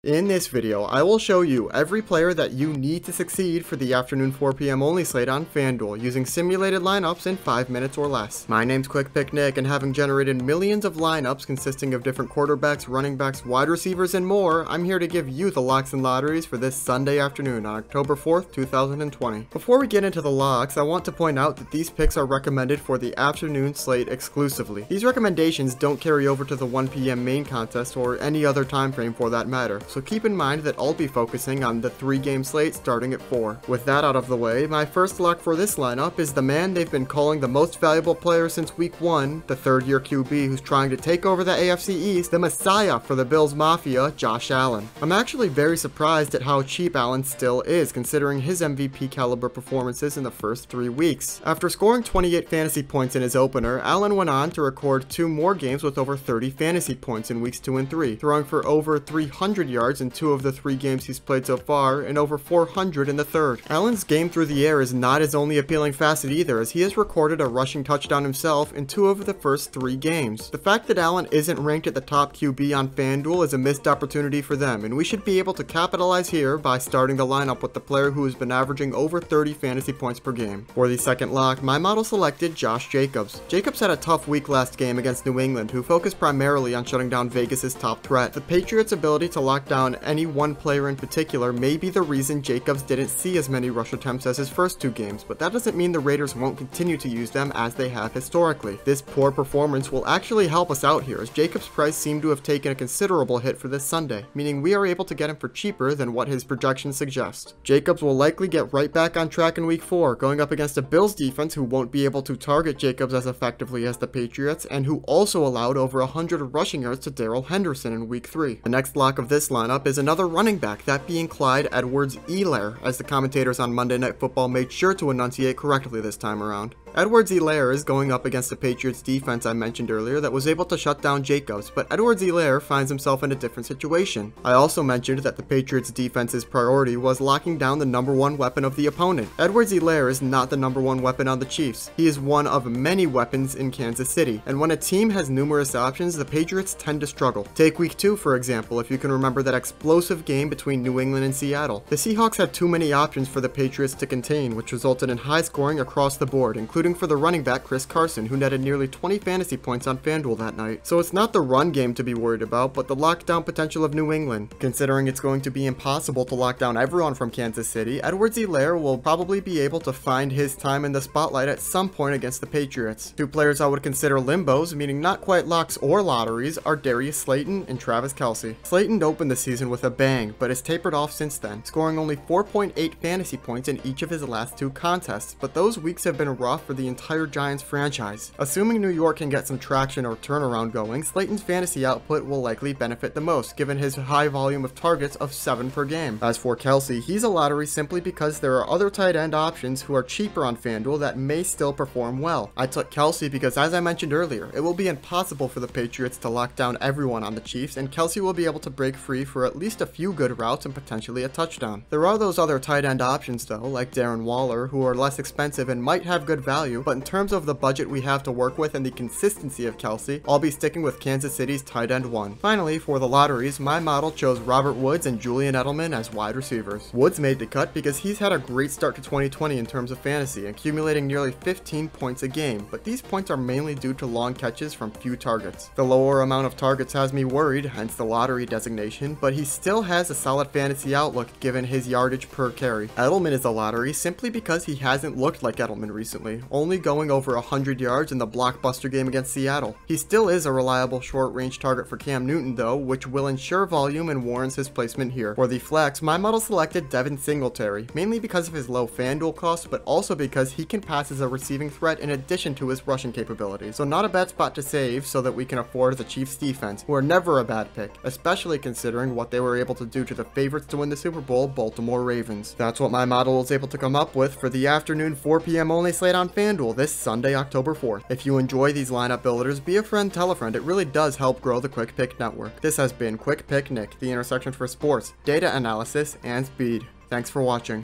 In this video, I will show you every player that you need to succeed for the afternoon 4 p.m. only slate on FanDuel using simulated lineups in 5 minutes or less. My name's Quick Pick Nick, and having generated millions of lineups consisting of different quarterbacks, running backs, wide receivers, and more, I'm here to give you the locks and lotteries for this Sunday afternoon on October 4th, 2020. Before we get into the locks, I want to point out that these picks are recommended for the afternoon slate exclusively. These recommendations don't carry over to the 1 p.m. main contest or any other time frame for that matter, so keep in mind that I'll be focusing on the 3-game slate starting at 4. With that out of the way, my first lock for this lineup is the man they've been calling the most valuable player since week 1, the third-year QB who's trying to take over the AFC East, the messiah for the Bills Mafia, Josh Allen. I'm actually very surprised at how cheap Allen still is, considering his MVP caliber performances in the first 3 weeks. After scoring 28 fantasy points in his opener, Allen went on to record 2 more games with over 30 fantasy points in weeks 2 and 3, throwing for over 300 yards in 2 of the 3 games he's played so far, and over 400 in the third. Allen's game through the air is not his only appealing facet either, as he has recorded a rushing touchdown himself in 2 of the first 3 games. The fact that Allen isn't ranked at the top QB on FanDuel is a missed opportunity for them, and we should be able to capitalize here by starting the lineup with the player who has been averaging over 30 fantasy points per game. For the second lock, my model selected Josh Jacobs. Jacobs had a tough week last game against New England, who focused primarily on shutting down Vegas' top threat. The Patriots' ability to lock down any one player in particular may be the reason Jacobs didn't see as many rush attempts as his first 2 games, but that doesn't mean the Raiders won't continue to use them as they have historically. This poor performance will actually help us out here, as Jacobs' price seemed to have taken a considerable hit for this Sunday, meaning we are able to get him for cheaper than what his projections suggest. Jacobs will likely get right back on track in week 4, going up against a Bills defense who won't be able to target Jacobs as effectively as the Patriots, and who also allowed over 100 rushing yards to Darrell Henderson in week 3. The next lock of this lineup is another running back, that being Clyde Edwards-Helaire, as the commentators on Monday Night Football made sure to enunciate correctly this time around. Edwards-Helaire is going up against the Patriots defense I mentioned earlier that was able to shut down Jacobs, but Edwards-Helaire finds himself in a different situation. I also mentioned that the Patriots defense's priority was locking down the number 1 weapon of the opponent. Edwards-Helaire is not the number 1 weapon on the Chiefs. He is one of many weapons in Kansas City, and when a team has numerous options, the Patriots tend to struggle. Take week 2 for example, if you can remember that explosive game between New England and Seattle. The Seahawks had too many options for the Patriots to contain, which resulted in high scoring across the board, including for the running back Chris Carson, who netted nearly 20 fantasy points on FanDuel that night. So it's not the run game to be worried about, but the lockdown potential of New England. Considering it's going to be impossible to lock down everyone from Kansas City, Edwards-Helaire will probably be able to find his time in the spotlight at some point against the Patriots. 2 players I would consider limbos, meaning not quite locks or lotteries, are Darius Slayton and Travis Kelce. Slayton opened the season with a bang, but has tapered off since then, scoring only 4.8 fantasy points in each of his last 2 contests, but those weeks have been rough for the entire Giants franchise. Assuming New York can get some traction or turnaround going, Slayton's fantasy output will likely benefit the most, given his high volume of targets of 7 per game. As for Kelce, he's a lottery simply because there are other tight end options who are cheaper on FanDuel that may still perform well. I took Kelce because, as I mentioned earlier, it will be impossible for the Patriots to lock down everyone on the Chiefs, and Kelce will be able to break free for at least a few good routes and potentially a touchdown. There are those other tight end options though, like Darren Waller, who are less expensive and might have good value, but in terms of the budget we have to work with and the consistency of Kelce, I'll be sticking with Kansas City's tight end 1. Finally, for the lotteries, my model chose Robert Woods and Julian Edelman as wide receivers. Woods made the cut because he's had a great start to 2020 in terms of fantasy, accumulating nearly 15 points a game, but these points are mainly due to long catches from few targets. The lower amount of targets has me worried, hence the lottery designation, but he still has a solid fantasy outlook given his yardage per carry. Edelman is a lottery simply because he hasn't looked like Edelman recently, only going over 100 yards in the blockbuster game against Seattle. He still is a reliable short-range target for Cam Newton though, which will ensure volume and warrants his placement here. For the flex, my model selected Devin Singletary, mainly because of his low FanDuel cost, but also because he can pass as a receiving threat in addition to his rushing capabilities. So not a bad spot to save so that we can afford the Chiefs defense, who are never a bad pick, especially considering what they were able to do to the favorites to win the Super Bowl, Baltimore Ravens. That's what my model was able to come up with for the afternoon 4 p.m. only slate on FanDuel this Sunday, October 4th. If you enjoy these lineup builders, be a friend, tell a friend. It really does help grow the Quick Pick Network. This has been Quick Pick Nick, the intersection for sports, data analysis, and speed. Thanks for watching.